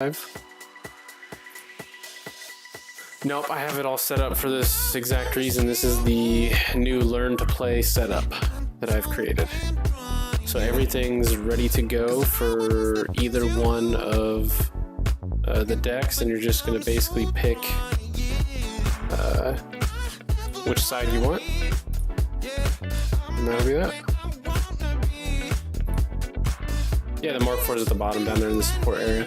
Nope, I have it all set up for this exact reason. This is the new learn to play setup that I've created. So everything's ready to go for either one of the decks, and you're just going to basically pick which side you want, and that'll be that. Yeah, the Mark IV is at the bottom down there in the support area.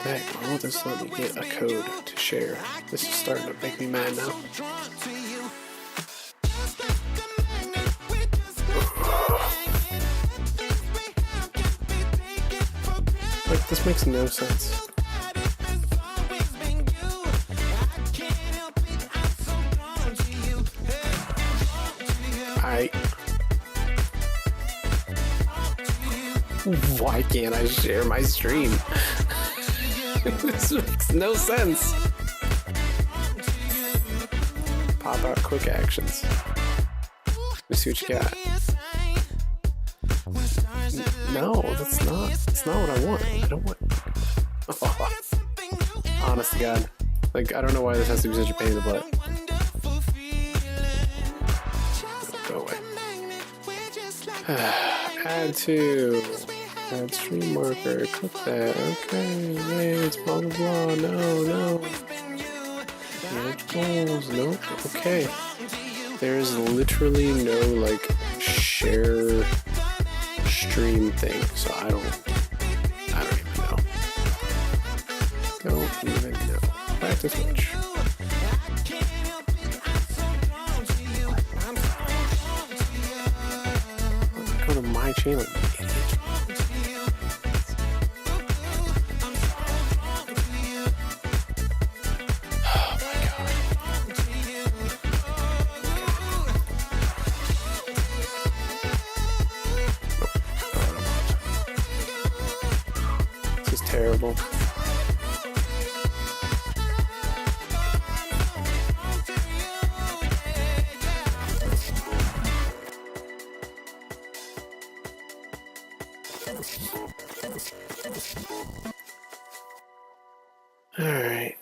Hey, why won't this let me get a code to share? This is starting to make me mad now. Like, this makes no sense. Why can't I share my stream? This makes no sense. Pop out quick actions. Let's see what you got. No, that's not what I want. I don't want. Oh. Honest to God. Like, I don't know why this has to be such a pain in the butt. Go away. Add to. Add stream marker. Click that. Okay, wait, blah blah blah. No. Manage goals. Nope. Okay. There's literally no like share stream thing, so I don't even know. Back to Twitch. Go to my channel. Terrible. All right.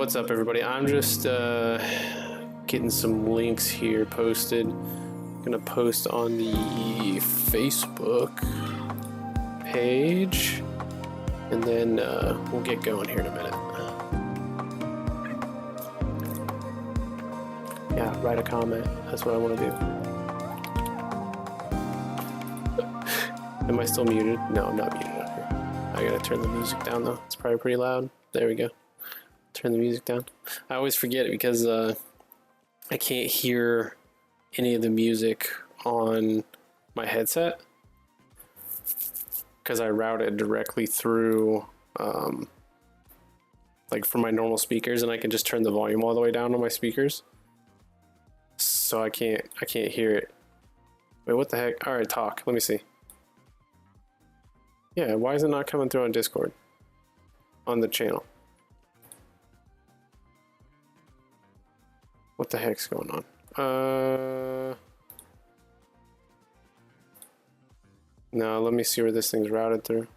what's up, everybody? I'm just getting some links here posted. I'm gonna post on the Facebook page, and then we'll get going here in a minute. Yeah, write a comment. That's what I want to do. Am I still muted? No, I'm not muted up here. I gotta turn the music down though. It's probably pretty loud. There we go. Turn the music down. I always forget because I can't hear any of the music on my headset because I route it directly through like from my normal speakers, and I can just turn the volume all the way down on my speakers. So I can't hear it. Wait, what the heck? All right, talk. Let me see. Yeah, why is it not coming through on Discord? On the channel? What the heck's going on? No, let me see where this thing's routed through.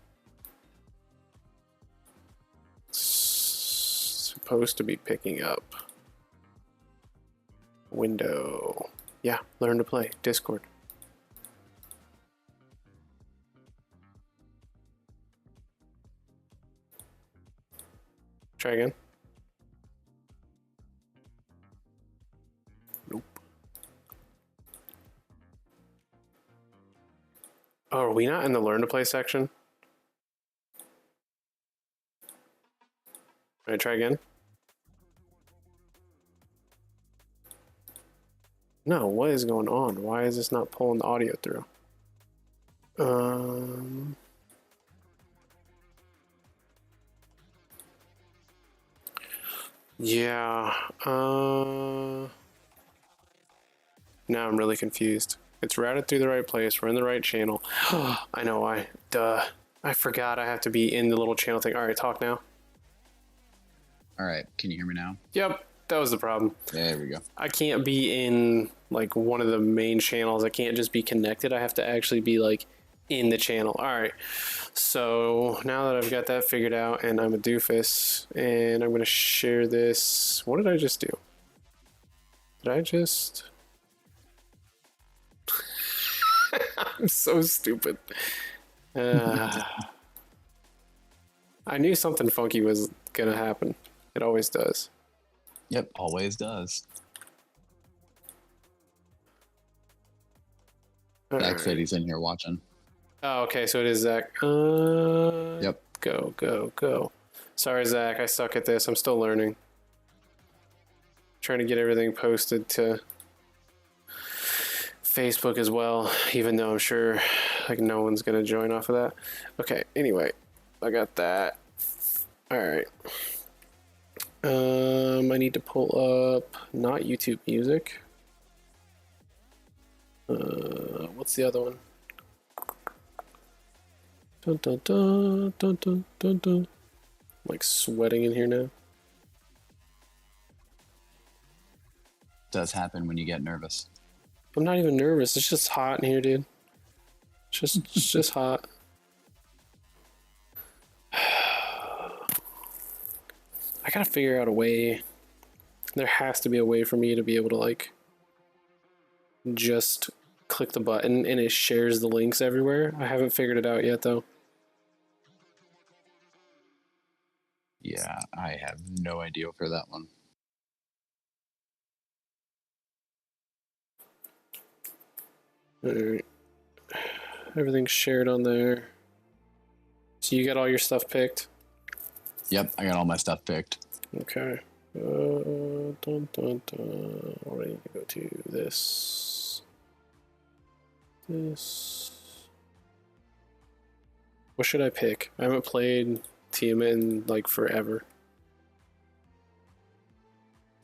It's supposed to be picking up. Window. Yeah, learn to play. Discord. Try again. Nope. Oh, are we not in the learn to play section? All right, try again. No, what is going on? Why is this not pulling the audio through? Yeah. Now I'm really confused. It's routed through the right place. We're in the right channel. I know why. Duh. I forgot I have to be in the little channel thing. All right, talk now. All right. Can you hear me now? Yep. That was the problem. There we go. I can't be in like one of the main channels. I can't just be connected. I have to actually be like in the channel. All right. So now that I've got that figured out, and I'm a doofus, and I'm going to share this. What did I just do? Did I just... I'm so stupid. I knew something funky was going to happen. It always does. Yep, always does. Zach said he's in here watching. Oh, okay, so it is Zach. Yep. Go. Sorry, Zach, I suck at this. I'm still learning. Trying to get everything posted to Facebook as well, even though I'm sure like no one's gonna join off of that. Okay, anyway, I got that. All right. I need to pull up not YouTube music. What's the other one? Dun, dun, dun, dun, dun, dun, dun. I'm like sweating in here now. Does happen when you get nervous. I'm not even nervous. It's just hot in here, dude. It's just hot. I gotta figure out a way. There has to be a way for me to be able to like just click the button and it shares the links everywhere. I haven't figured it out yet though. Yeah, I have no idea for that one. Alright. Everything's shared on there. So you got all your stuff picked? Yep, I got all my stuff picked. Okay. Dun, dun, dun. I need to go to this. What should I pick? I haven't played Tiamat in like forever.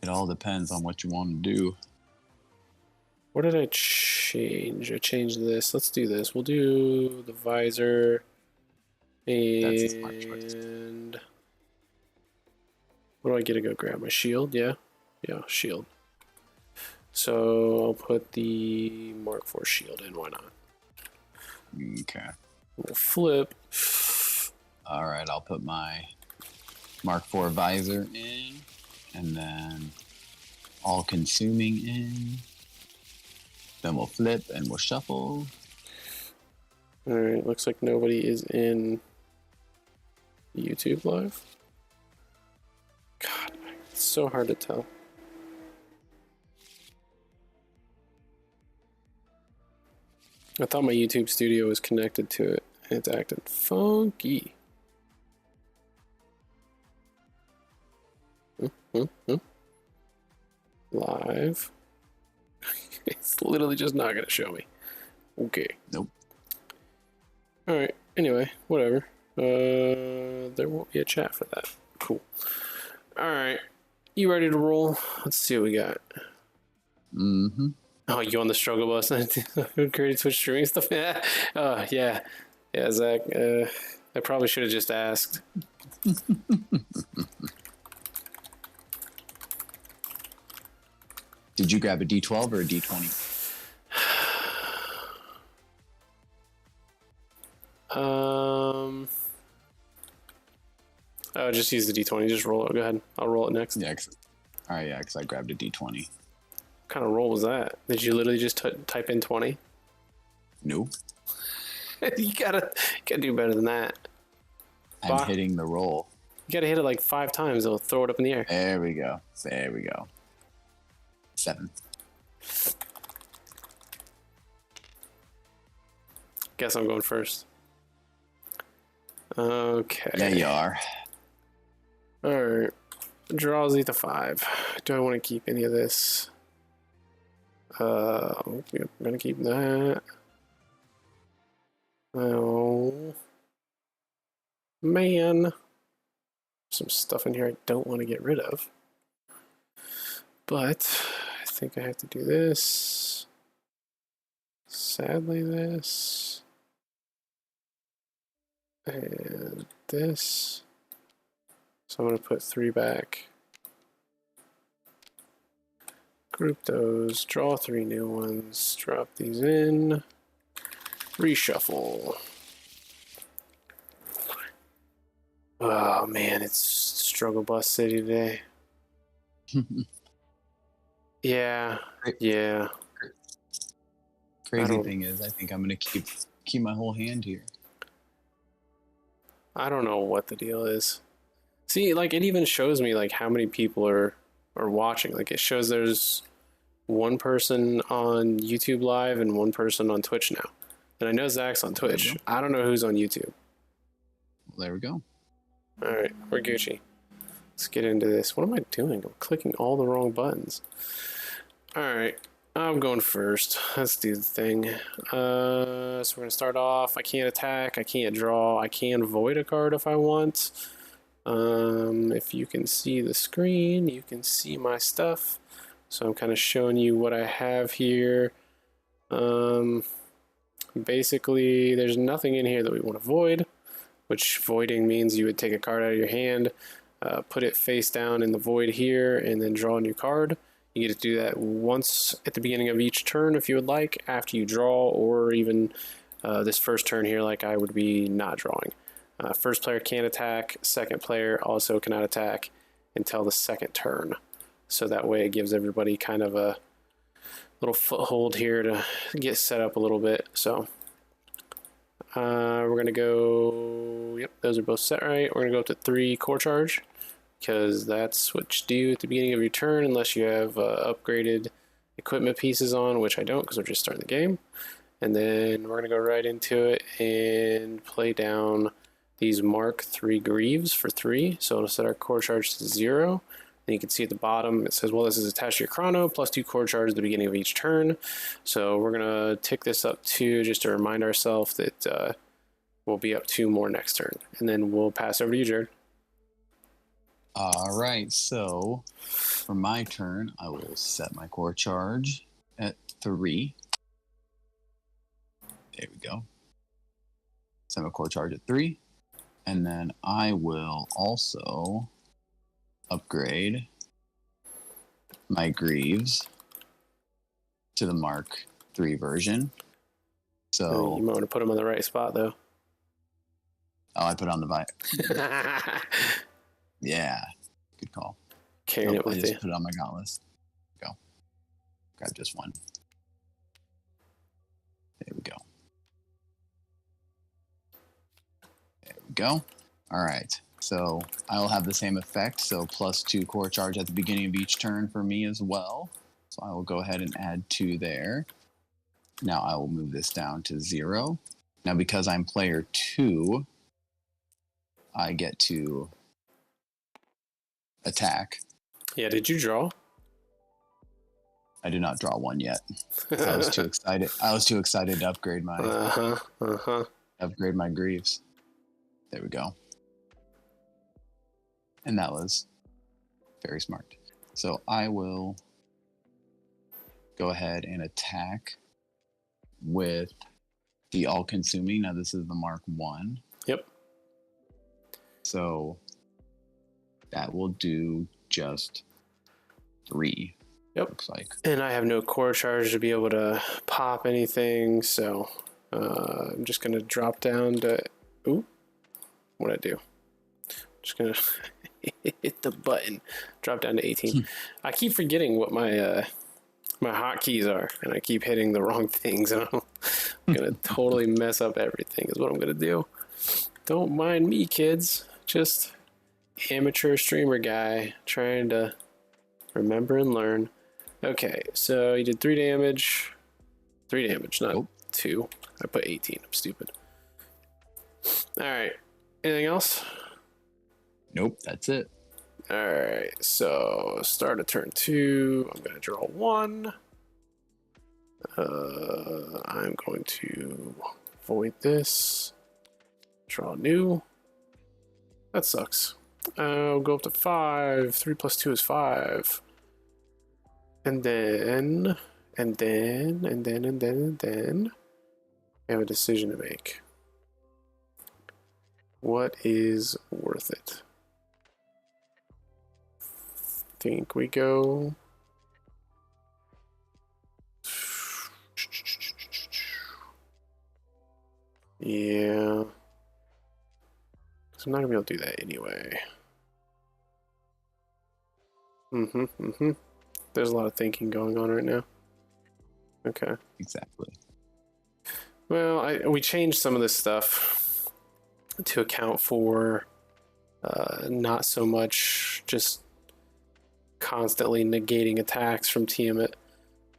It all depends on what you want to do. What did I change? I changed this. Let's do this. We'll do the visor. That's a smart choice. And what do I get to go grab? My shield? Yeah. Yeah, shield. So I'll put the Mark IV shield in. Why not? Okay. We'll flip. All right, I'll put my Mark IV visor in. And then all consuming in. Then we'll flip and we'll shuffle. All right, looks like nobody is in YouTube Live. God, it's so hard to tell. I thought my YouTube studio was connected to it, and it's acting funky. Live. It's literally just not going to show me. Okay. Nope. All right. Anyway, whatever. There won't be a chat for that. Cool. All right. You ready to roll? Let's see what we got. Mm-hmm. Oh, you on the struggle bus? Created Twitch streaming stuff? Yeah. Yeah. Yeah, Zach. I probably should have just asked. Did you grab a D12 or a D20? Oh, just use the D20. Just roll it. Go ahead. I'll roll it next. Yeah. All right, yeah, because I grabbed a D20. What kind of roll was that? Did you literally just type in 20? Nope. You gotta do better than that. I'm hitting the roll. You gotta hit it like 5 times. It'll throw it up in the air. There we go. 7. Guess I'm going first. Okay. Yeah, you are. Alright. Draws either 5. Do I want to keep any of this? I'm gonna keep that. Oh. Man. Some stuff in here I don't want to get rid of. But I think I have to do this. Sadly, this. And this. So I'm going to put 3 back. Group those. Draw 3 new ones. Drop these in. Reshuffle. Oh man, it's Struggle Bus City today. Yeah. Crazy thing is, I think I'm gonna keep my whole hand here. I don't know what the deal is. See, like it even shows me like how many people are watching. Like it shows there's 1 person on YouTube Live and 1 person on Twitch now. And I know Zach's on Twitch. I don't know who's on YouTube. Well, there we go. All right, we're Gucci. Let's get into this. What am I doing? I'm clicking all the wrong buttons. All right, I'm going first. Let's do the thing. So we're going to start off. I can't attack. I can't draw. I can void a card if I want. If you can see the screen, you can see my stuff. So I'm kind of showing you what I have here. Basically, there's nothing in here that we want to void, which voiding means you would take a card out of your hand, put it face down in the void here, and then draw a new card. You get to do that once at the beginning of each turn if you would like, after you draw, or even this first turn here like I would be not drawing. First player can't attack, second player also cannot attack until the second turn. So that way it gives everybody kind of a little foothold here to get set up a little bit. So we're going to go, yep, those are both set right. We're going to go up to 3 core charge, because that's what you do at the beginning of your turn, unless you have upgraded equipment pieces on, which I don't because we're just starting the game. And then we're going to go right into it and play down these Mark 3 Greaves for 3. So it'll set our core charge to 0. And you can see at the bottom, it says, well, this is attached to your chrono, plus 2 core charge at the beginning of each turn. So we're going to tick this up 2 just to remind ourselves that we'll be up 2 more next turn. And then we'll pass over to you, Jared. All right, so for my turn, I will set my core charge at 3. There we go. Set my core charge at 3. And then I will also upgrade my Greaves to the Mark 3 version. So you might want to put them on the right spot, though. Oh, I put on the Yeah, good call. carrying it I with just you. put it on my gauntlet. Go. Grab just one. There we go. There we go. All right. So I'll have the same effect. So +2 core charge at the beginning of each turn for me as well. So I will go ahead and add 2 there. Now I will move this down to 0. Now because I'm player 2, I get to attack. Yeah, did you draw? I did not draw one yet. I was too excited. I was too excited to upgrade my upgrade my greaves. There we go. And that was very smart. So I will go ahead and attack with the all-consuming. Now this is the Mark 1. Yep. So that will do just 3. Yep. Looks like. And I have no core charge to be able to pop anything, so I'm just gonna drop down to. Ooh, what'd I do? Just gonna hit the button. Drop down to 18. I keep forgetting what my my hotkeys are, and I keep hitting the wrong things, and I'm gonna totally mess up everything. Is what I'm gonna do. Don't mind me, kids. Just amateur streamer guy trying to remember and learn. Okay, so he did 3 damage. 3 damage, not 2. I put 18. I'm stupid. Alright. Anything else? Nope, that's it. Alright, so start of turn 2. I'm going to draw 1. I'm going to void this. Draw new. That sucks. I'll go up to 5. 3 plus 2 is 5. And then I have a decision to make. What is worth it? Think we go. Yeah. Because I'm not going to be able to do that anyway. There's a lot of thinking going on right now. Okay. Exactly. Well, we changed some of this stuff to account for not so much just constantly negating attacks from Tiamat.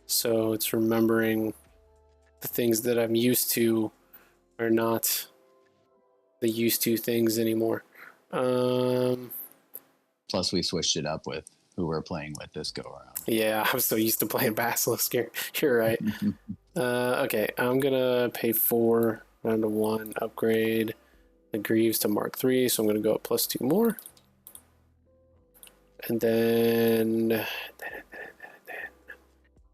So it's remembering the things that I'm used to are not the used to things anymore. Plus, we switched it up with who we're playing with this go around. Yeah, I'm so used to playing Basilisk here. You're right. Okay, I'm gonna pay 4 down to 1, upgrade the Greaves to Mark 3, so I'm gonna go up +2 more. And then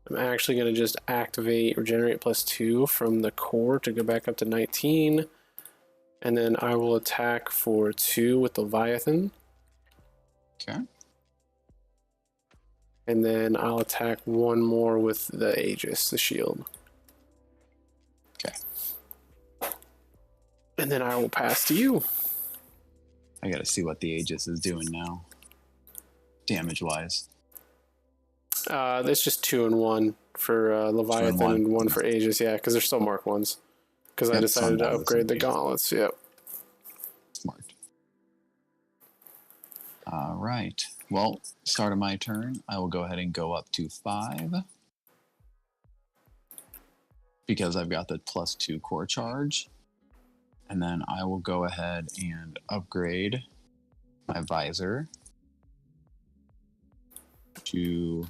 I'm actually gonna just activate Regenerate +2 from the core to go back up to 19. And then I will attack for 2 with Leviathan. Okay. And then I'll attack 1 more with the Aegis, the shield. Okay. And then I will pass to you. I gotta see what the Aegis is doing now. Damage wise. That's just 2 and 1 for Leviathan and 1 for Aegis, yeah, because they're still Mark 1s. Because I decided to upgrade the gauntlets, yep. Smart. All right. Well, start of my turn, I will go ahead and go up to 5. Because I've got the +2 core charge. And then I will go ahead and upgrade my visor to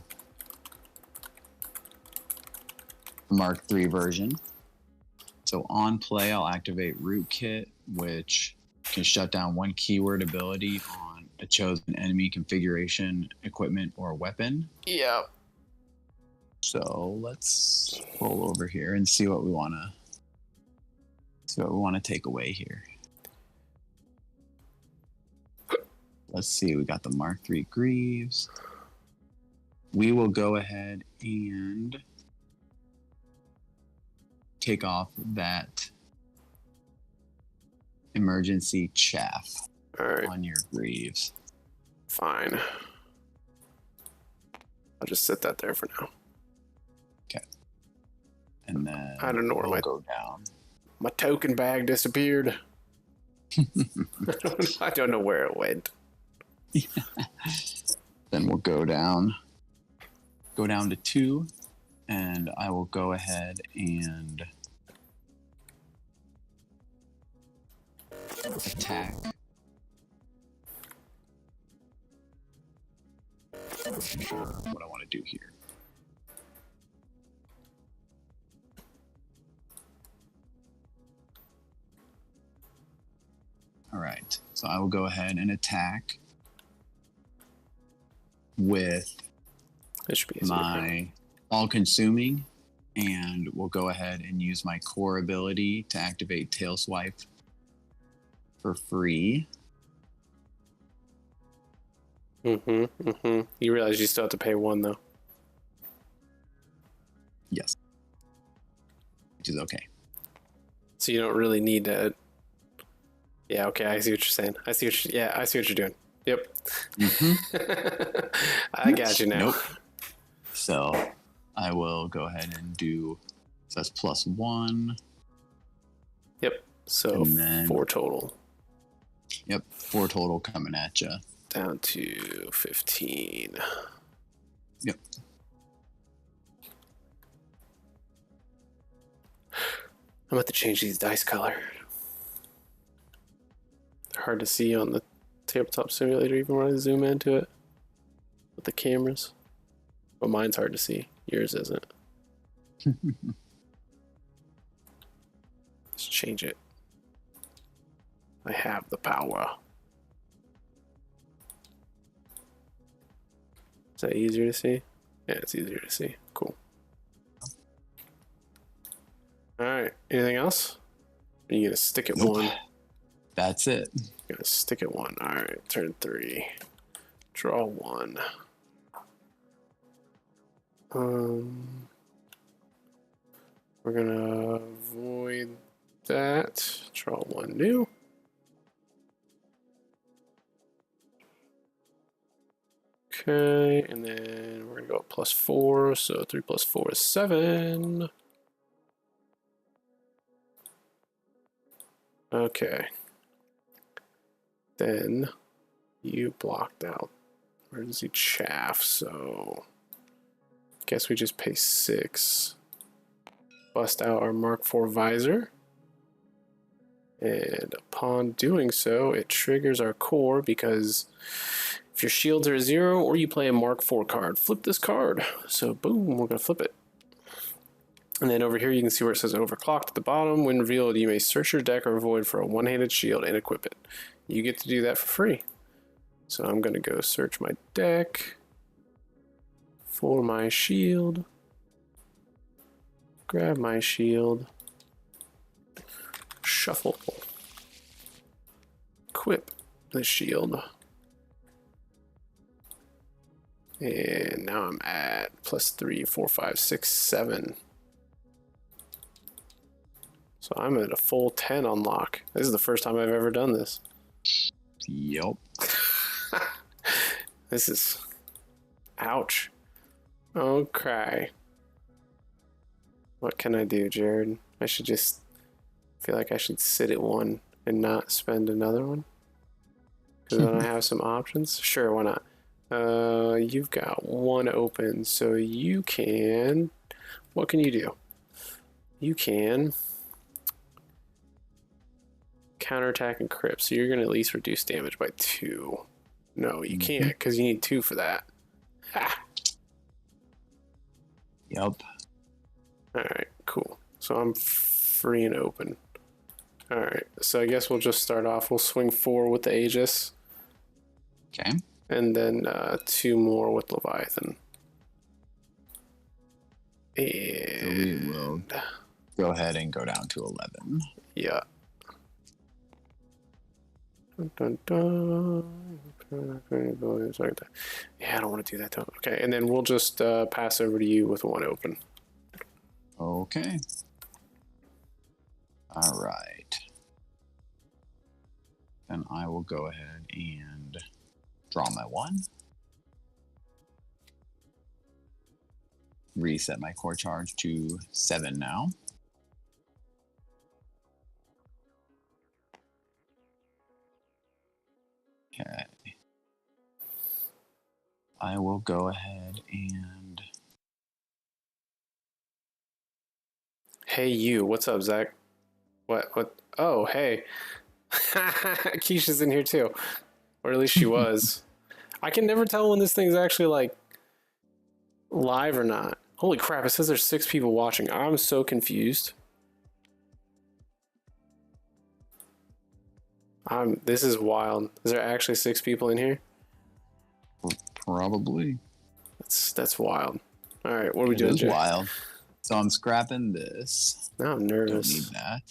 Mark 3 version. So on play, I'll activate Rootkit, which can shut down 1 keyword ability on a chosen enemy configuration, equipment, or weapon. Yeah. So let's roll over here and see what we want to take away here. Let's see, we got the Mark 3 Greaves. We will go ahead and take off that emergency chaff on your Greaves. Fine. I'll just set that there for now. Okay. And then I don't know where we'll go down. My token bag disappeared. I don't know where it went. Then we'll go down to 2, and I will go ahead and attack. I'm sure what I want to do here. All right, so I will go ahead and attack with my all-consuming, and we'll go ahead and use my core ability to activate Tail Swipe for free. You realize you still have to pay 1, though. Yes. Which is okay. So you don't really need to... Yeah, okay, I see what you're saying. I see what you're doing. Yep. I got you now. Nope. So I will go ahead and do... So that's +1. Yep. So then, 4 total. Yep, 4 total coming at you. Down to 15. Yep. I'm about to change these dice color. They're hard to see on the tabletop simulator, even when I zoom into it with the cameras. But mine's hard to see. Yours isn't. Let's change it. I have the power. Is that easier to see? Yeah, it's easier to see. Cool. Alright, anything else? Are you gonna stick at 1? That's it. Gonna stick at 1. Alright, turn 3. Draw 1. We're gonna avoid that. Draw 1 new. Okay, and then we're gonna go up +4, so 3 + 4 is 7. Okay. Then you blocked out emergency chaff, so guess we just pay 6. Bust out our Mark IV visor. And upon doing so, it triggers our core because if your shields are 0 or you play a Mark IV card, flip this card. So boom, we're going to flip it. And then over here you can see where it says overclocked at the bottom. When revealed, you may search your deck or void for a one-handed shield and equip it. You get to do that for free. So I'm going to go search my deck for my shield. Grab my shield. Shuffle. Equip the shield. And now I'm at +3, 4, 5, 6, 7. So I'm at a full 10 unlock. This is the first time I've ever done this. Yep. This is... Ouch. Okay. What can I do, Jared? I should just... feel like I should sit at 1 and not spend another one. Because then I have some options. Sure, why not? You've got 1 open, so you can... What can you do? You can... counterattack and crypt, so you're going to at least reduce damage by 2. No, you can't, because you need 2 for that. Ha! Yep. Alright, cool. So I'm free and open. Alright, so I guess we'll just start off. We'll swing 4 with the Aegis. Okay. And then 2 more with Leviathan. And... So we will go ahead and go down to 11. Yeah. Dun, dun, dun. Yeah, I don't want to do that though. Okay, and then we'll just pass over to you with 1 open. Okay. All right. Then I will go ahead and draw my 1. reset my core charge to 7 now. Okay. I will go ahead and... Hey, you. What's up, Zach? What? Oh, hey. Keisha's in here too. Or at least she was. I can never tell when this thing's actually, like, live or not. Holy crap, it says there's 6 people watching. I'm so confused. This is wild. Is there actually 6 people in here? Probably. That's wild. All right, what are we doing, It Jay? is wild. So I'm scrapping this. Now I'm Don't nervous. need that.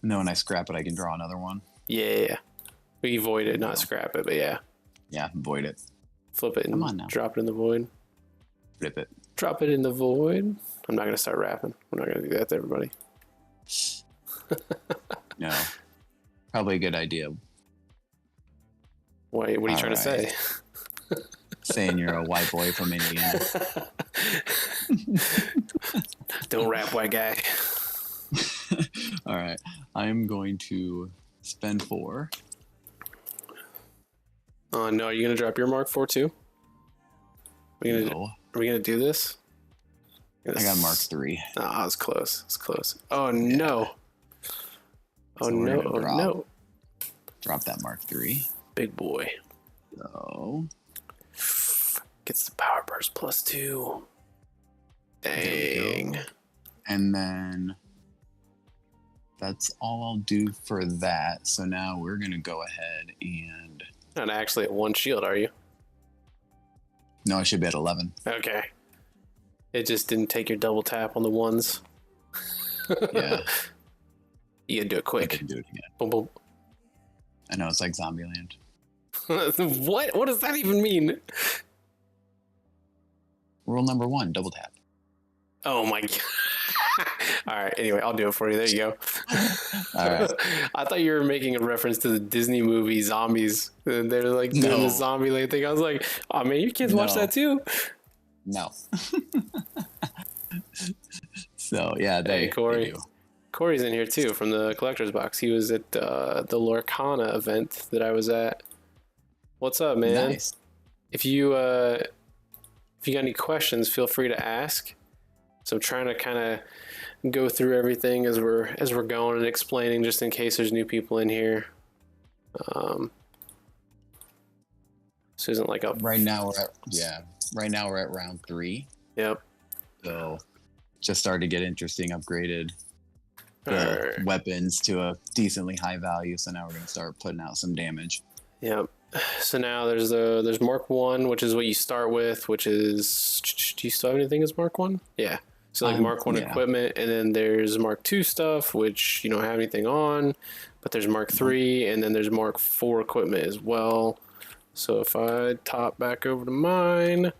And then when I scrap it, I can draw another one. Yeah. We void it, not scrap it, but yeah. Yeah, void it. Flip it and Come on now. drop it in the void. Flip it. Drop it in the void. I'm not going to start rapping. We're not going to do that to everybody. No. Probably a good idea. Wait, what are you trying to say? Saying you're a white boy from Indiana. Don't rap, white guy. All right. I'm going to spend 4. Oh, no. Are you going to drop your Mark 4 too? No. Are we going to do this? I got Mark 3. Ah, it was close. It's close. Oh, no. Oh, So no. we're Oh, gonna no. Drop that Mark 3. Big boy. So Gets the power burst +2. Dang. And then that's all I'll do for that. So now we're going to go ahead and... Not actually at 1 shield, are you? No, I should be at 11. Okay. It just didn't take your double tap on the ones. Yeah. You gotta do it I quick. can do it again. Boom, boom. I know, it's like Zombieland. What? What does that even mean? Rule number 1, double tap. Oh my god. All right. Anyway, I'll do it for you. There you go. All right. I thought you were making a reference to the Disney movie Zombies. And they're like doing No. the zombie land thing. I was like, oh man, your kids watch No. that too. No. So, yeah, Hey, Corey. they do. Corey's in here too from the collector's box. He was at the Lorcana event that I was at. What's up, man? Nice. If you got any questions, feel free to ask. So I'm trying to kind of go through everything as we're going and explaining, just in case there's new people in here. So isn't like a Right now we're at round 3. Yep. So just started to get interesting, upgraded the Alright. weapons to a decently high value. So now we're going to start putting out some damage. Yep. So now there's Mark 1, which is what you start with, which is, do you still have anything as Mark 1? Yeah. So like Mark 1 yeah. equipment, and then there's Mark 2 stuff, which you don't have anything on, but there's Mark 3, and then there's Mark 4 equipment as well. So if I top back over to mine,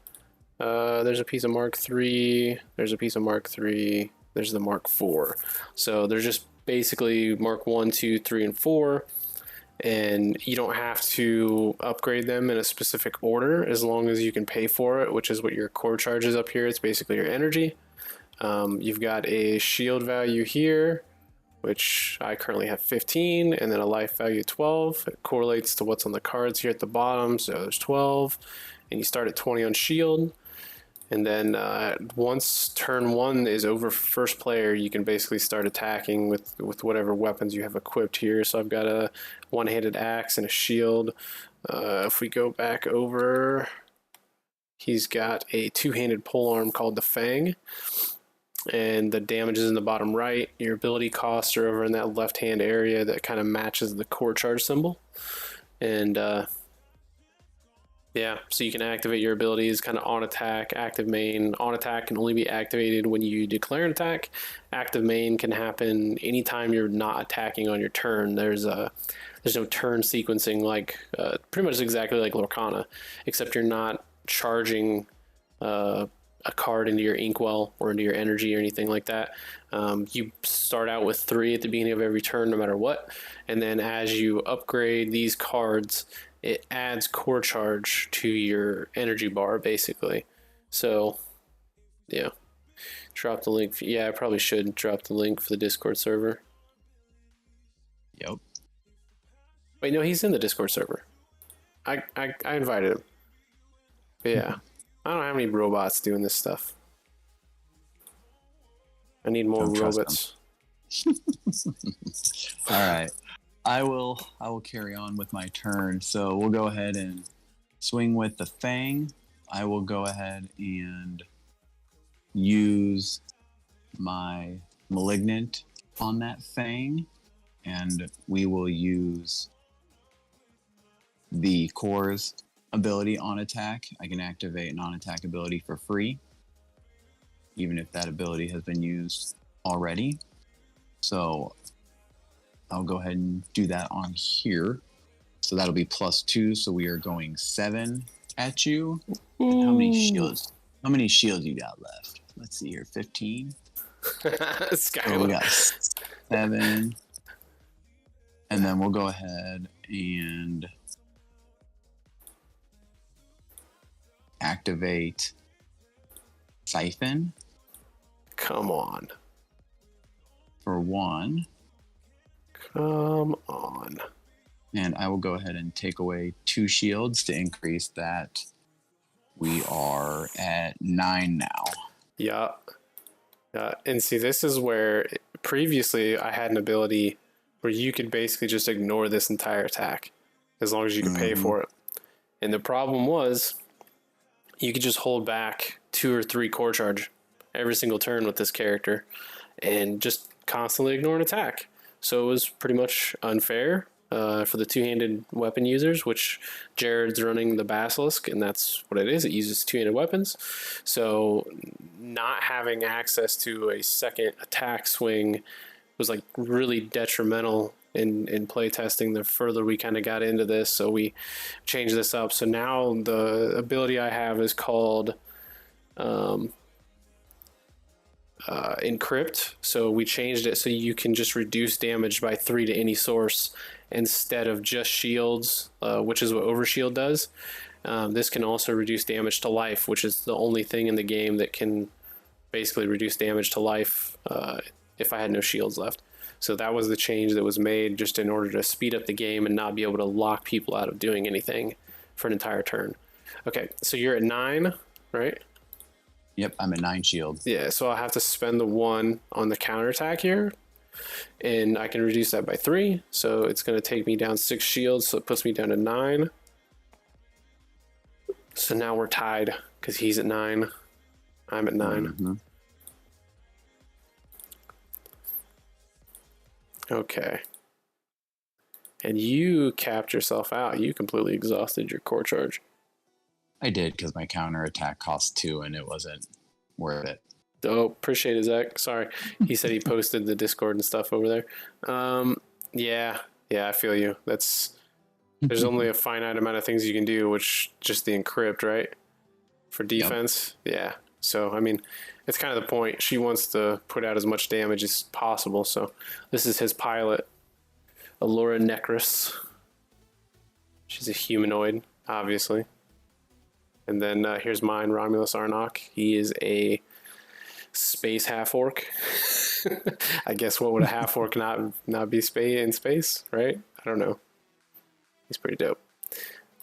there's a piece of Mark 3, there's a piece of Mark 3, there's the Mark 4. So there's just basically Mark 1, 2, 3, and 4. And you don't have to upgrade them in a specific order as long as you can pay for it, which is what your core charge is up here. It's basically your energy. You've got a shield value here, which I currently have 15, and then a life value of 12. It correlates to what's on the cards here at the bottom, so there's 12. And you start at 20 on shield. And then once turn 1 is over for first player, you can basically start attacking with whatever weapons you have equipped here. So I've got a one-handed axe and a shield. If we go back over, he's got a two-handed polearm called the Fang. And the damage is in the bottom right. Your ability costs are over in that left-hand area that kind of matches the core charge symbol. And yeah, so you can activate your abilities kind of on attack, active main. On attack can only be activated when you declare an attack. Active main can happen anytime you're not attacking on your turn. There's no turn sequencing like pretty much exactly like Lorcana, except you're not charging a card into your inkwell or into your energy or anything like that. You start out with 3 at the beginning of every turn no matter what, and then as you upgrade these cards, it adds core charge to your energy bar basically. So Yeah. Drop the link. Yeah, I probably should drop the link for the Discord server. Yep. Wait, no, he's in the Discord server. I invited him. But yeah, I don't have any robots doing this stuff. I need more Don't trust them. robots. All right. I will carry on with my turn. So we'll go ahead and swing with the Fang. I will go ahead and use my Malignant on that Fang, and we will use the Core's ability on attack. I can activate non-attack ability for free, even if that ability has been used already. So I'll go ahead and do that on here. So that'll be +2. So we are going 7 at you. And how many shields? How many shields you got left? Let's see here. 15. So we got 7. And then we'll go ahead and activate Siphon. Come on. For 1. Come on. And I will go ahead and take away 2 shields to increase that. We are at 9 now. Yeah. And see, this is where previously I had an ability where you could basically just ignore this entire attack as long as you could pay for it. And the problem was you could just hold back 2 or 3 core charge every single turn with this character and just constantly ignore an attack. So it was pretty much unfair for the two-handed weapon users, which Jared's running the Basilisk, and that's what it is. It uses two-handed weapons. So not having access to a second attack swing was like really detrimental in playtesting the further we kind of got into this. So we changed this up. So now the ability I have is called Encrypt. So we changed it so you can just reduce damage by 3 to any source instead of just shields, which is what Overshield does. This can also reduce damage to life, which is the only thing in the game that can basically reduce damage to life if I had no shields left. So that was the change that was made just in order to speed up the game and not be able to lock people out of doing anything for an entire turn. Okay, so you're at 9, right? Yep, I'm at 9 shield. Yeah, so I'll have to spend the 1 on the counterattack here. And I can reduce that by 3. So it's going to take me down 6 shields. So it puts me down to 9. So now we're tied because he's at 9. I'm at 9. Mm-hmm. Okay. And you capped yourself out. You completely exhausted your core charge. I did because my counterattack cost 2 and it wasn't worth it. Oh, appreciate it, Zach. Sorry. He said he posted the Discord and stuff over there. Yeah, I feel you. There's only a finite amount of things you can do, which just the encrypt, right? For defense. Yep. Yeah. So, I mean, it's kind of the point. She wants to put out as much damage as possible. So this is his pilot, Allura Necris. She's a humanoid, obviously. And then here's mine, Romulus Arnok. He is a space half-orc. I guess what would a half-orc not be in space, right? I don't know. He's pretty dope.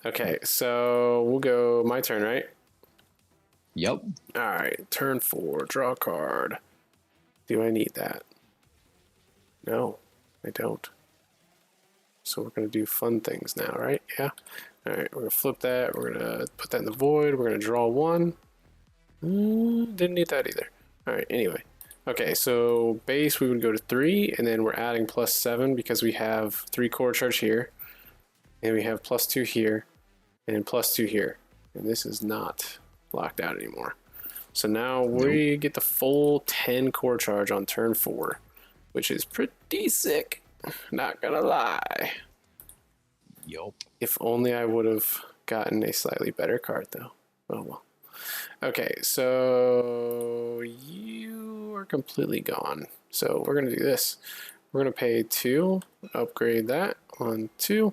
Okay, so we'll go my turn, right? Yep. All right, turn 4, draw a card. Do I need that? No, I don't. So we're going to do fun things now, right? Yeah. All right, we're going to flip that. We're going to put that in the void. We're going to draw 1. Didn't need that either. All right, anyway. Okay, so base we would go to 3, and then we're adding +7 because we have 3 core charge here, and we have +2 here, and +2 here. And this is not locked out anymore. So now we get the full 10 core charge on turn 4, which is pretty sick. Not gonna lie. Yup. If only I would have gotten a slightly better card, though. Oh well. Okay, so you are completely gone. So we're gonna do this. We're gonna pay 2, upgrade that on 2.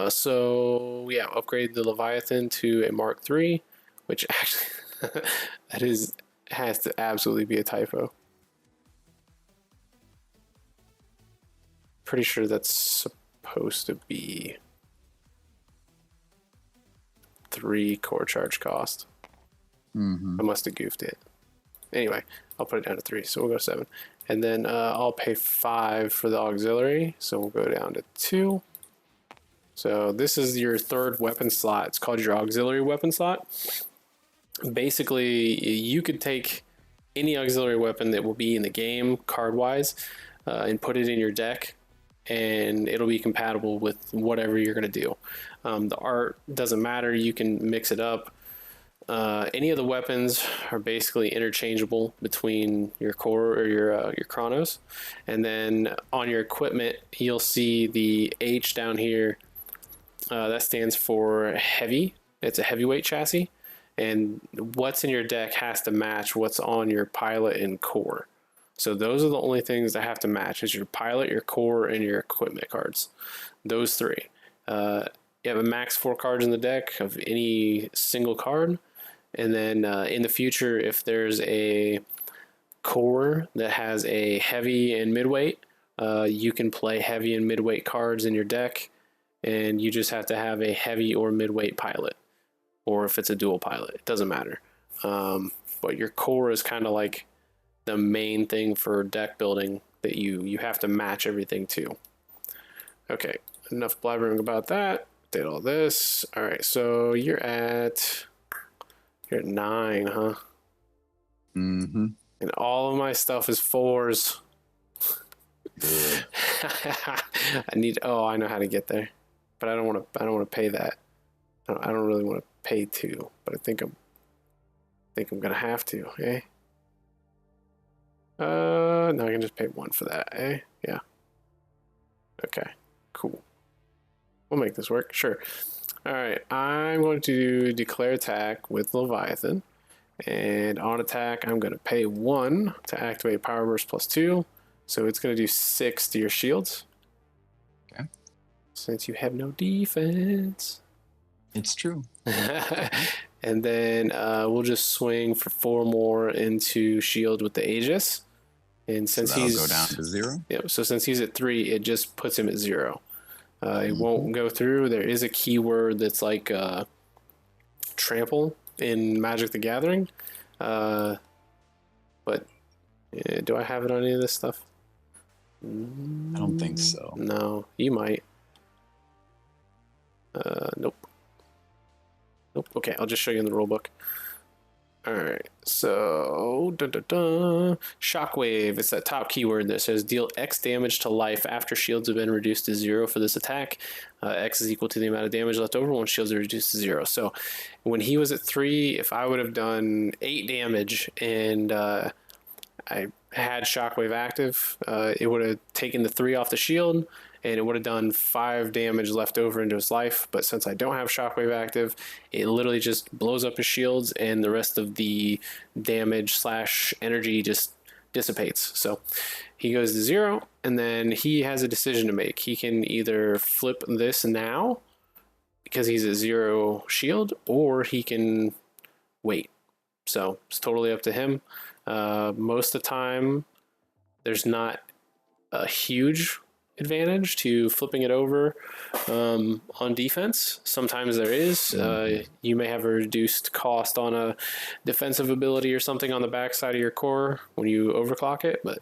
So yeah, upgrade the Leviathan to a Mark III. which actually has to absolutely be a typo. Pretty sure that's supposed to be 3 core charge cost. I must have goofed it. Anyway, I'll put it down to 3, so we'll go 7. And then I'll pay 5 for the auxiliary, so we'll go down to 2. So this is your third weapon slot. It's called your auxiliary weapon slot. Basically, you could take any auxiliary weapon that will be in the game card-wise and put it in your deck, and it'll be compatible with whatever you're going to do. The art doesn't matter. You can mix it up. Any of the weapons are basically interchangeable between your core or your chronos. And then on your equipment, you'll see the H down here. That stands for heavy. It's a heavyweight chassis. And what's in your deck has to match what's on your pilot and core. So those are the only things that have to match, is your pilot, your core, and your equipment cards. Those 3. You have a max 4 cards in the deck of any single card. And then in the future, if there's a core that has a heavy and midweight, you can play heavy and midweight cards in your deck, and you just have to have a heavy or midweight pilot. Or if it's a dual pilot, it doesn't matter. But your core is kind of like the main thing for deck building that you have to match everything to. Okay, enough blabbering about that. Did all this. All right, so you're at 9, huh? Mm-hmm. And all of my stuff is 4s. I know how to get there, but I don't want to pay that. I don't really want to pay 2, but I think I'm gonna have to, eh? No, I can just pay 1 for that, eh? Yeah. Okay, cool. We'll make this work, sure. All right, I'm going to declare attack with Leviathan, and on attack, I'm going to pay 1 to activate Power Burst +2, so it's going to do 6 to your shields. Okay. Since you have no defense. It's true. And then we'll just swing for 4 more into shield with the Aegis. And since so he's go down to 0. Yep. So since he's at 3, it just puts him at 0. It won't go through. There is a keyword that's like trample in Magic the Gathering. But do I have it on any of this stuff? I don't think so. No, you might. Nope. Nope. Okay, I'll just show you in the rulebook. Alright, so Shockwave. It's that top keyword that says deal X damage to life after shields have been reduced to 0 for this attack. X is equal to the amount of damage left over when shields are reduced to 0. So when he was at 3, if I would have done 8 damage and I had Shockwave active, it would have taken the 3 off the shield, and it would have done 5 damage left over into his life. But since I don't have Shockwave active, it literally just blows up his shields, and the rest of the damage / energy just dissipates. So he goes to 0, and then he has a decision to make. He can either flip this now because he's at 0 shield, or he can wait. So it's totally up to him. Most of the time, there's not a huge advantage to flipping it over on defense. Sometimes there is. You may have a reduced cost on a defensive ability or something on the backside of your core when you overclock it, but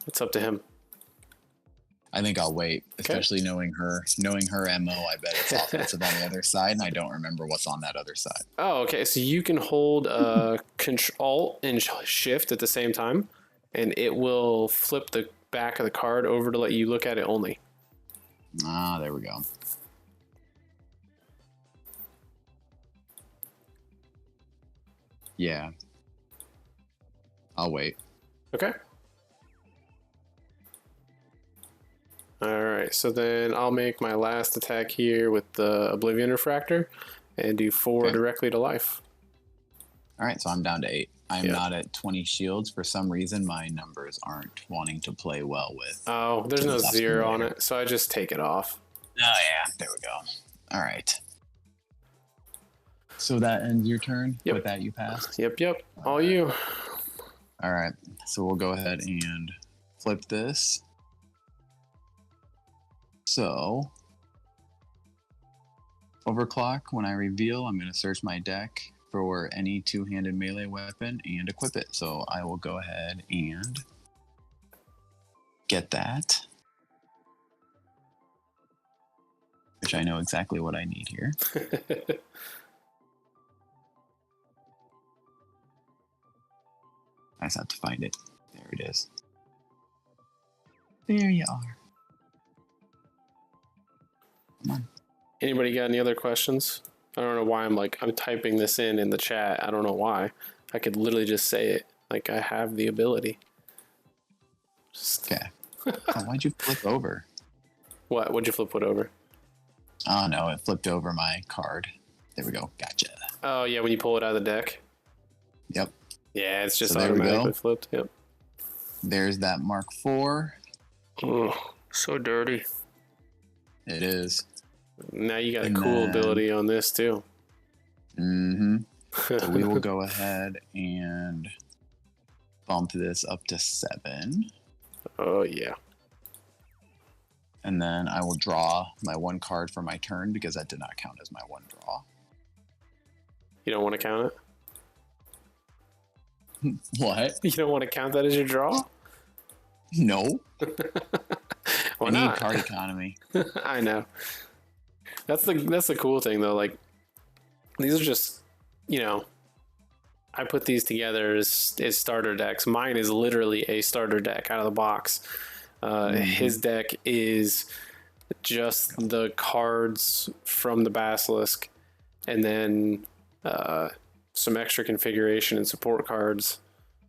it's up to him. I think I'll wait, especially knowing her MO. I bet it's offensive on the other side, and I don't remember what's on that other side. Oh, okay. So you can hold Alt and Shift at the same time, and it will flip the back of the card over to let you look at it only. Ah, there we go. Yeah. I'll wait. Okay. All right, so then I'll make my last attack here with the Oblivion Refractor and do 4 directly to life. All right, so I'm down to 8. I'm not at 20 shields. For some reason, my numbers aren't wanting to play well with. Oh, there's no 0 on it, so I just take it off. Oh, yeah, there we go. All right. So that ends your turn. Yep. With that, you passed. Yep. All you. All right. So we'll go ahead and flip this. So overclock, when I reveal, I'm going to search my deck for any two-handed melee weapon and equip it. So I will go ahead and get that, which I know exactly what I need here. I just have to find it. There it is. There you are. Come on. Anybody got any other questions? I don't know why I'm typing this in the chat. I don't know why. I could literally just say it. Like, I have the ability. Okay. Oh, why'd you flip over? What? What'd you flip what over? Oh, no, it flipped over my card. There we go. Gotcha. Oh, yeah, when you pull it out of the deck? Yep. Yeah, it's just So there we automatically go. flipped. Yep. There's that Mark IV. Oh, so dirty. It is. Now you got a cool ability on this, too. Mm-hmm. So we will go ahead and bump this up to 7. Oh, yeah. And then I will draw my 1 card for my turn because that did not count as my 1 draw. You don't want to count it? What? You don't want to count that as your draw? No. Why I need not? card economy. I know. That's the cool thing, though. Like, these are just, I put these together as starter decks. Mine is literally a starter deck out of the box. His deck is just the cards from the Basilisk, and then some extra configuration and support cards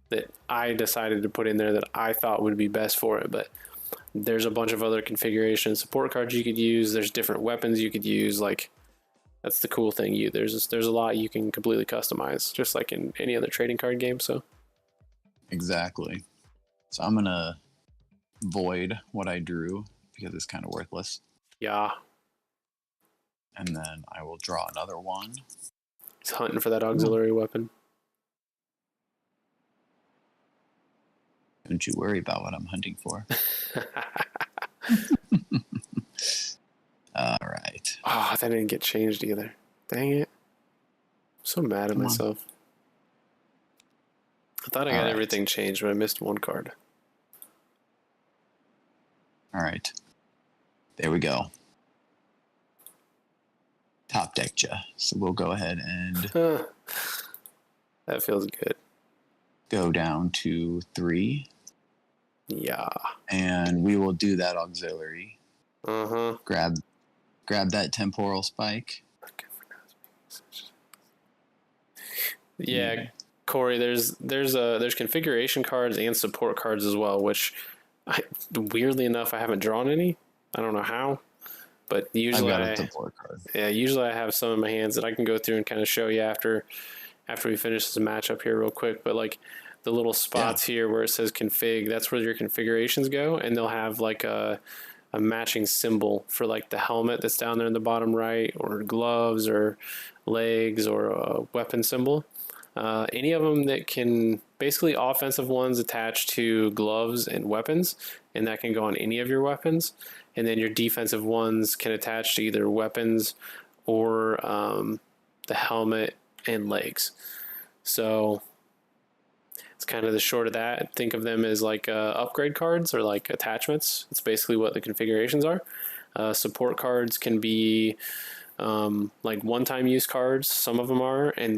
that I decided to put in there that I thought would be best for it. But there's a bunch of other configuration and support cards you could use. There's different weapons you could use. Like, that's the cool thing. There's a lot you can completely customize, just like in any other trading card game. So Exactly. So I'm gonna void what I drew because it's kind of worthless. yeah, And then I will draw another 1. he's hunting for that auxiliary weapon. Don't you worry about what I'm hunting for. All right. Oh, that didn't get changed either. Dang it. I'm so mad at myself. I thought I got everything changed, but I missed 1 card. All right. There we go. Top decked ya. So we'll go ahead and That feels good. go down to 3. Yeah. And we will do that auxiliary. Uh-huh. Grab that temporal spike. Yeah, Corey, there's configuration cards and support cards as well, which weirdly enough I haven't drawn any. I don't know how, but usually I've got a support card. Yeah, usually I have some in my hands that I can go through and kind of show you after we finish this matchup here real quick. But like the little spots here where it says config, that's where your configurations go, and they'll have like a matching symbol for like the helmet that's down there in the bottom right, or gloves or legs, or a weapon symbol. Any of them that can, basically offensive ones attach to gloves and weapons, and that can go on any of your weapons. And then your defensive ones can attach to either weapons or the helmet and legs. So it's kind of the short of that. Think of them as like upgrade cards or like attachments. It's basically what the configurations are. Support cards can be like one-time use cards. Some of them are, and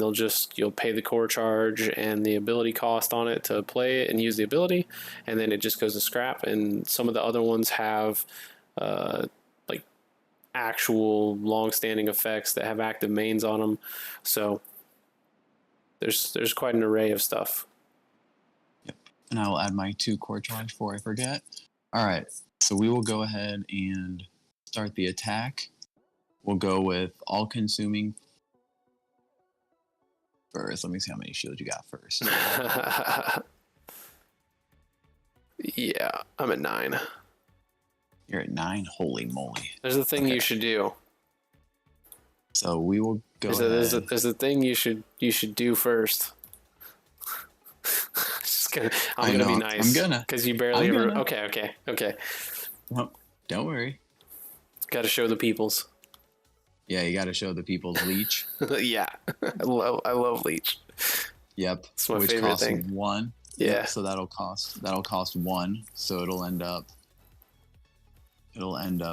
you'll pay the core charge and the ability cost on it to play it and use the ability, and then it just goes to scrap. And some of the other ones have like actual long-standing effects that have active mains on them. So there's quite an array of stuff. Yep. And I will add my 2 core charge before I forget. All right. So we will go ahead and start the attack. We'll go with all-consuming first. Let me see how many shields you got first. Yeah, I'm at 9. You're at 9? Holy moly. There's a thing you should do. So we will go ahead. There's a thing you should do first. I'm gonna be nice. I'm gonna. Because you barely I'm ever. gonna. Okay. No, don't worry. Got to show the peoples. Yeah, you got to show the people's leech. Yeah, I love leech. Yep. It's my which favorite costs thing. 1. Yeah. Yep, so that'll cost 1. So it'll end up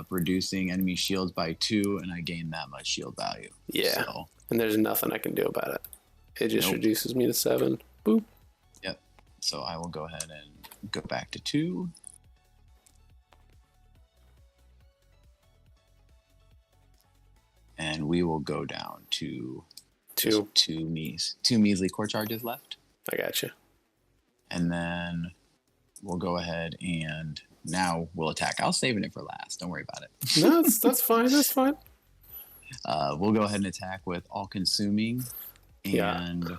reducing enemy shields by 2, and I gain that much shield value. Yeah. So, and there's nothing I can do about it. It just Nope. reduces me to 7. Boop. Yep. So I will go ahead and go back to 2. And we will go down to 2. two measly core charges left. I got you. And then we'll go ahead and now we'll attack. I'll saving it for last. Don't worry about it. No, that's fine. That's fine. We'll go ahead and attack with all consuming, and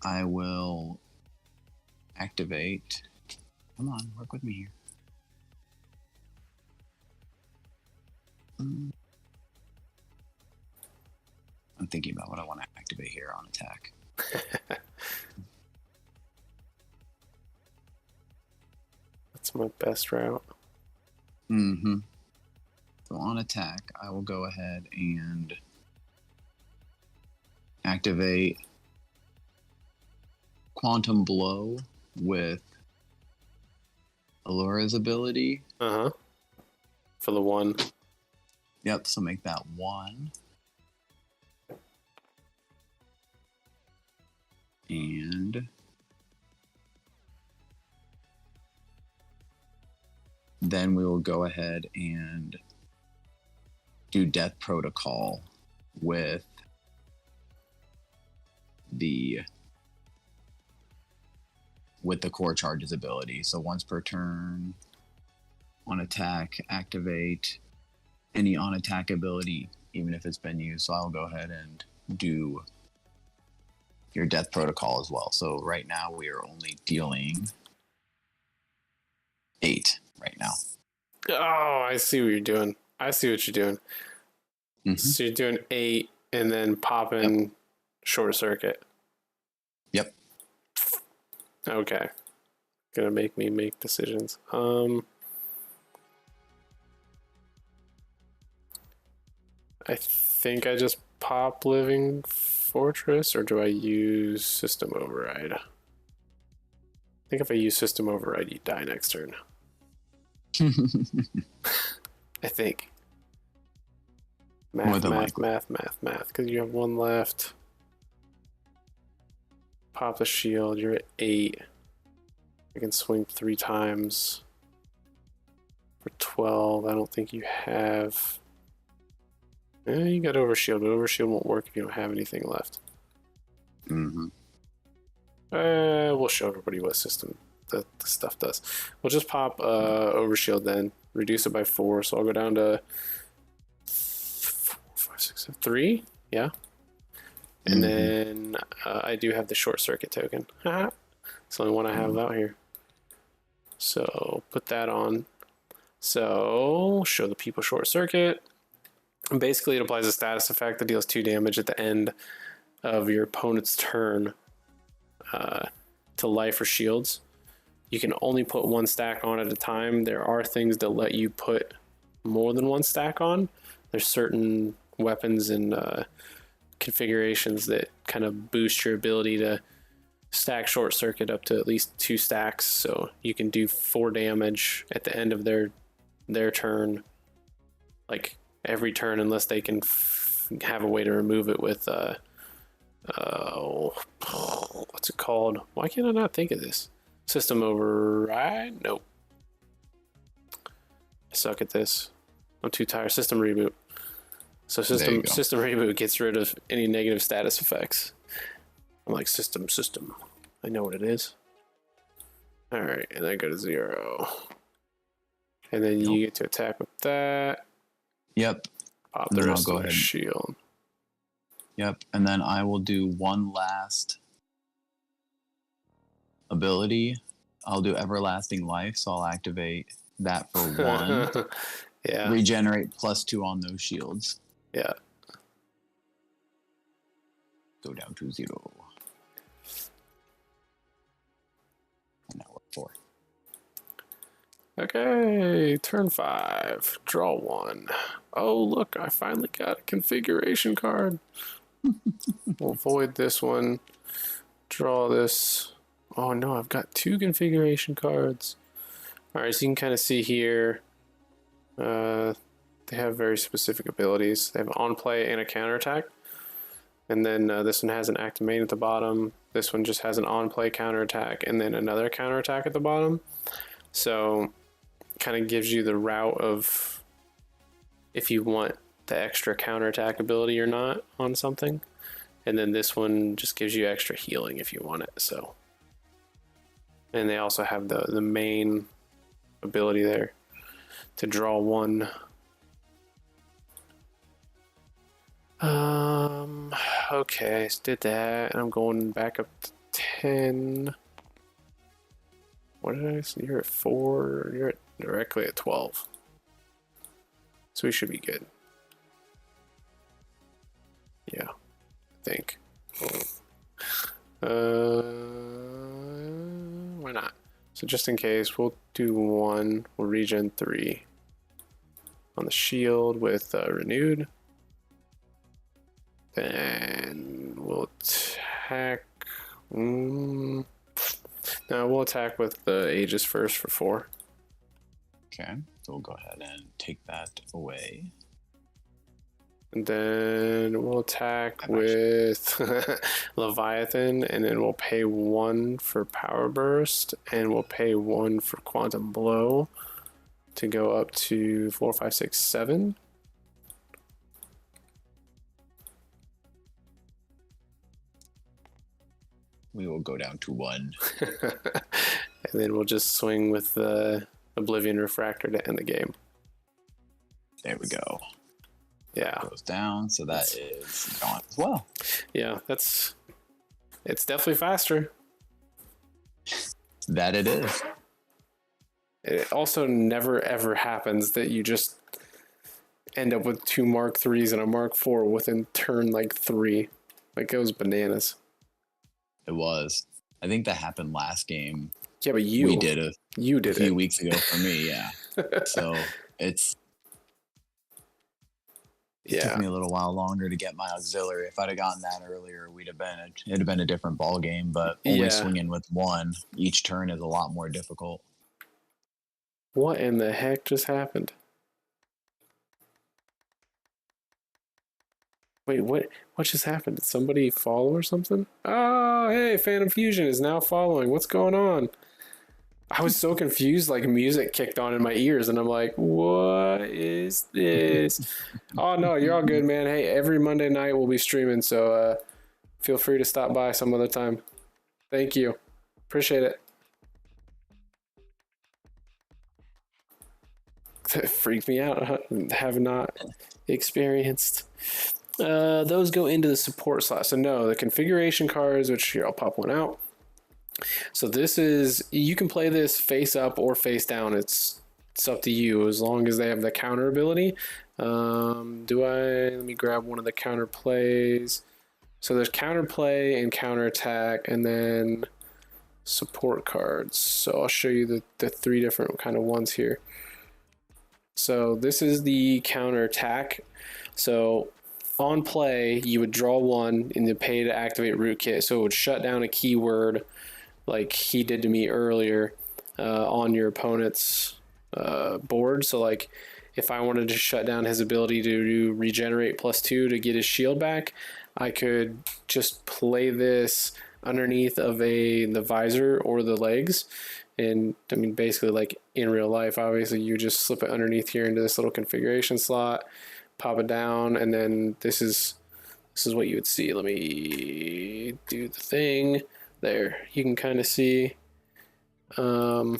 I will activate. Come on, work with me here. I'm thinking about what I want to activate here on attack. That's my best route. Mm-hmm. So on attack, I will go ahead and activate Quantum Blow with Alura's ability. For the 1. Yep, so make that 1. And then we will go ahead and do Death Protocol with the core charges ability. So once per turn on attack, activate any on attack ability, even if it's been used. So I'll go ahead and do your Death Protocol as well. So right now we are only dealing 8 right now. Oh, I see what you're doing. Mm-hmm. So you're doing 8 and then popping short circuit. Yep. Okay. Gonna make me make decisions. I think I just pop Living Fortress, or do I use System Override? I think if I use System Override, you die next turn. I think. Math, because you have 1 left. Pop the shield, you're at 8. I can swing 3 times. For 12, I don't think you have... you got Overshield, but Overshield won't work if you don't have anything left. Mm-hmm. We'll show everybody what system the stuff does. We'll just pop Overshield then, reduce it by 4, so I'll go down to 4, 5, 6, 7, 3, yeah. And then I do have the short circuit token. It's the only one I have out here. So put that on. So show the people short circuit. And basically it applies a status effect that deals 2 damage at the end of your opponent's turn to life or shields. You can only put 1 stack on at a time. There are things that let you put more than 1 stack on. There's certain weapons and configurations that kind of boost your ability to stack short circuit up to at least 2 stacks. So you can do 4 damage at the end of their turn, like every turn, unless they can have a way to remove it with what's it called? Why can't I not think of this? System Override? Nope. I suck at this. I'm too tired. System Reboot. So system Reboot gets rid of any negative status effects. I'm like, system. I know what it is. All right, and then go to 0. And then you get to attack with that. Yep. Pop the rest of the shield. Yep, and then I will do 1 last ability. I'll do Everlasting Life, so I'll activate that for 1. Yeah. Regenerate +2 on those shields. Yeah. Go down to 0. And now we're 4. Okay, turn 5. Draw 1. Oh, look, I finally got a configuration card. We'll void this one. Draw this. Oh no, I've got 2 configuration cards. Alright, so you can kind of see here. They have very specific abilities. They have on play and a counterattack. And then this one has an active main at the bottom. This one just has an on play counterattack and then another counterattack at the bottom. So kind of gives you the route of if you want the extra counterattack ability or not on something. And then this one just gives you extra healing if you want it. So, and they also have the main ability there to draw 1. Okay, so did that, and I'm going back up to 10. What did I say? You're at 4. You're directly at 12. So we should be good. Yeah, I think. Why not? So just in case, we'll do 1. We'll regen 3 on the shield with renewed. Then we'll attack. No, we'll attack with the Aegis first for 4. Okay, so we'll go ahead and take that away. And then we'll attack with Leviathan, and then we'll pay 1 for Power Burst, and we'll pay 1 for Quantum Blow to go up to 4, 5, 6, 7. We will go down to 1. And then we'll just swing with the Oblivion Refractor to end the game. There we go. Yeah. Goes down, so that is gone as well. Yeah, it's definitely faster. That it is. It also never ever happens that you just end up with 2 Mark 3s and a Mark 4 within turn like 3. Like it was bananas. It was. I think that happened last game. Yeah, but we did a few it weeks ago for me. Yeah. So it took me a little while longer to get my auxiliary. If I'd have gotten that earlier, it'd have been a different ball game. But only swinging with 1 each turn is a lot more difficult. What in the heck just happened? Wait, what just happened? Did somebody follow or something? Oh, hey, Phantom Fusion is now following. What's going on? I was so confused, like music kicked on in my ears, and I'm like, what is this? Oh, no, you're all good, man. Hey, every Monday night we'll be streaming, so feel free to stop by some other time. Thank you. Appreciate it. It freaked me out. Have not experienced. Those go into the support slot. So no, the configuration cards, which here I'll pop one out. So this is, you can play this face up or face down. It's up to you as long as they have the counter ability. Let me grab one of the counter plays. So there's counter play and counter attack, and then support cards. So I'll show you the 3 different kind of ones here. So this is the counter attack. So on play, you would draw 1 and you pay to activate rootkit. So it would shut down a keyword like he did to me earlier on your opponent's board. So like if I wanted to shut down his ability to regenerate +2 to get his shield back, I could just play this underneath of the visor or the legs. And I mean, basically like in real life, obviously you just slip it underneath here into this little configuration slot, pop it down, and then this is what you would see. Let me do the thing there. You can kind of see. So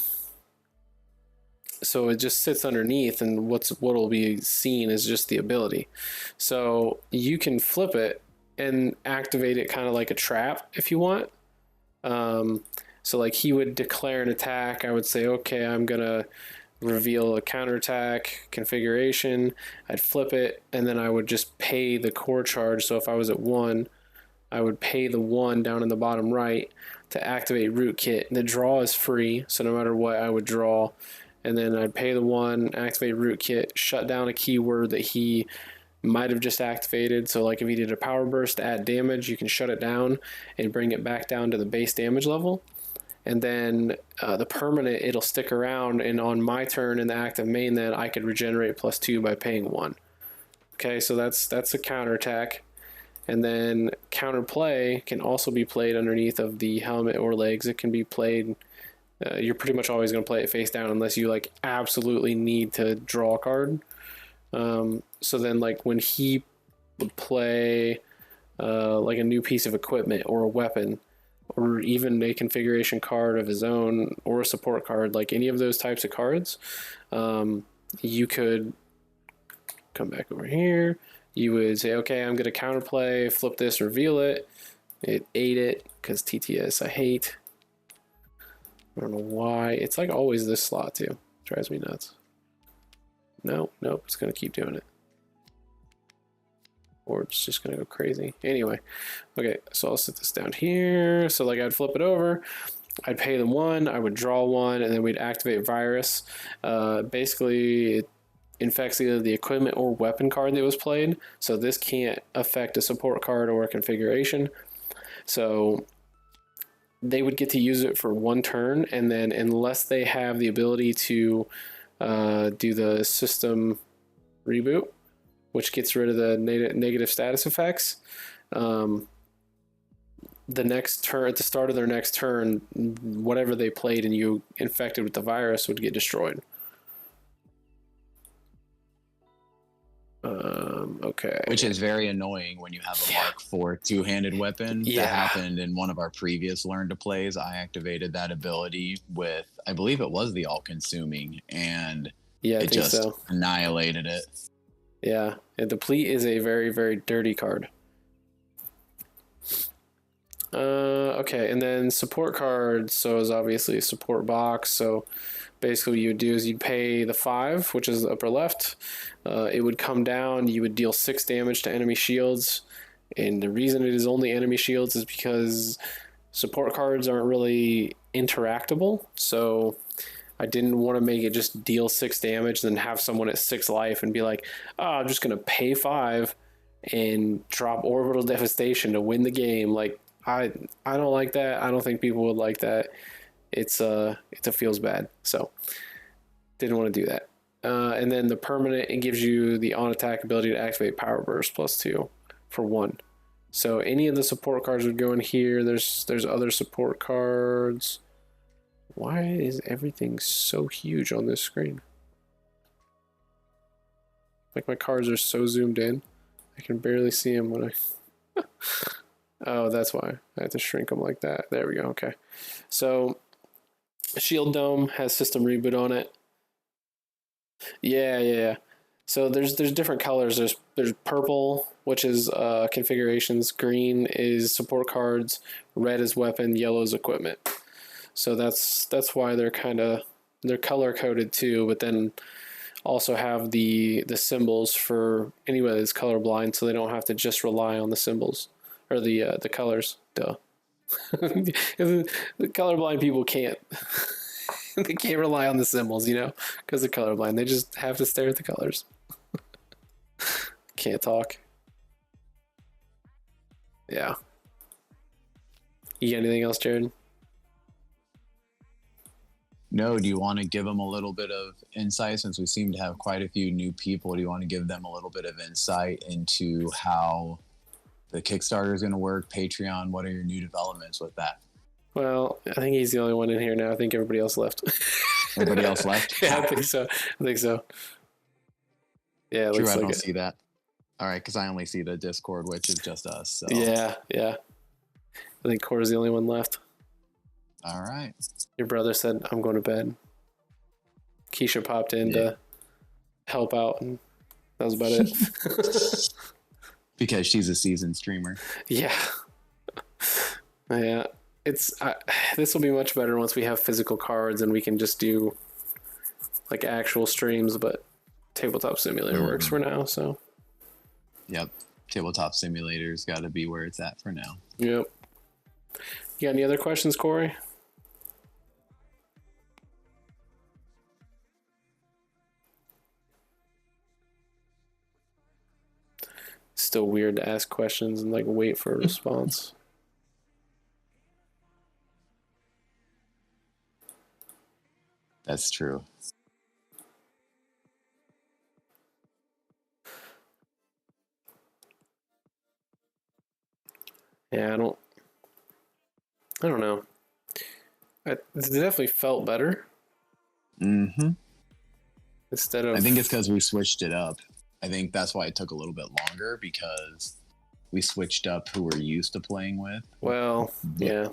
it just sits underneath, and what'll be seen is just the ability. So you can flip it and activate it kind of like a trap if you want. So like he would declare an attack. I would say, okay, I'm gonna reveal a counterattack configuration. I'd flip it, and then I would just pay the core charge. So if I was at 1, I would pay the 1 down in the bottom right to activate Rootkit. The draw is free, so no matter what, I would draw. And then I'd pay the 1, activate Rootkit, shut down a keyword that he might have just activated. So like if he did a power burst to add damage, you can shut it down and bring it back down to the base damage level. And then the permanent, it'll stick around, and on my turn in the active main, then I could regenerate +2 by paying 1. Okay, so that's a counterattack. And then counterplay can also be played underneath of the helmet or legs. It can be played, you're pretty much always going to play it face down unless you like absolutely need to draw a card. So then like when he would play like a new piece of equipment or a weapon, or even a configuration card of his own, or a support card, like any of those types of cards, you could come back over here. You would say, okay, I'm going to counterplay, flip this, reveal it. It ate it, because TTS I hate. I don't know why. It's like always this slot too. It drives me nuts. Nope, it's going to keep doing it. Or it's just going to go crazy. Anyway, okay, so I'll set this down here. So like I'd flip it over, I'd pay the 1, I would draw 1, and then we'd activate Virus. Basically, it infects either the equipment or weapon card that was played. So this can't affect a support card or a configuration. So they would get to use it for 1 turn, and then unless they have the ability to do the system reboot, which gets rid of the negative status effects, the next turn, at the start of their next turn, whatever they played and you infected with the virus would get destroyed. Okay. Which is very annoying when you have a Mark IV two-handed weapon. Yeah. That happened in one of our previous Learn to Plays. I activated that ability with, I believe it was the All-Consuming, and it just annihilated it. Yeah, and Deplete is a very, very dirty card. Okay, and then support cards. So is obviously a support box. So basically what you would do is you'd pay the 5, which is the upper left. It would come down. You would deal 6 damage to enemy shields. And the reason it is only enemy shields is because support cards aren't really interactable. So I didn't want to make it just deal 6 damage, then have someone at 6 life and be like, oh, I'm just going to pay 5 and drop Orbital Devastation to win the game. Like, I don't like that. I don't think people would like that. It feels bad. So didn't want to do that. And then the permanent, it gives you the on attack ability to activate Power Burst +2 for 1. So any of the support cards would go in here. There's other support cards. Why is everything so huge on this screen? Like my cards are so zoomed in, I can barely see them when I... Oh, that's why. I have to shrink them like that. There we go, okay. So, Shield Dome has System Reboot on it. Yeah. So there's different colors. There's purple, which is configurations. Green is support cards. Red is weapon. Yellow is equipment. So that's why they're color coded too, but then also have the symbols for anybody that's colorblind, so they don't have to just rely on the symbols or the colors. Duh. The colorblind people can't they can't rely on the symbols, because they're colorblind. They just have to stare at the colors. Can't talk. Yeah. You got anything else, Jared? No, do you want to give them a little bit of insight, since we seem to have quite a few new people? Do you want to give them a little bit of insight into how the Kickstarter is going to work, Patreon? What are your new developments with that? Well, I think he's the only one in here now. I think everybody else left. Everybody else left? Yeah, I think so. Yeah, it True, looks I like don't it. see that. All right, because I only see the Discord, which is just us. So. Yeah. I think Core's the only one left. All right. Your brother said, I'm going to bed. Keisha popped in to help out, and that was about it. Because she's a seasoned streamer. Yeah. This will be much better once we have physical cards and we can just do like actual streams, but Tabletop Simulator works for now. So. Yep. Tabletop Simulator's got to be where it's at for now. Yep. You got any other questions, Corey? Still weird to ask questions and like wait for a response. That's true. Yeah, I don't know. It definitely felt better. Mm-hmm. Instead of, I think it's because we switched it up. I think that's why it took a little bit longer, because we switched up who we're used to playing with. well, yeah.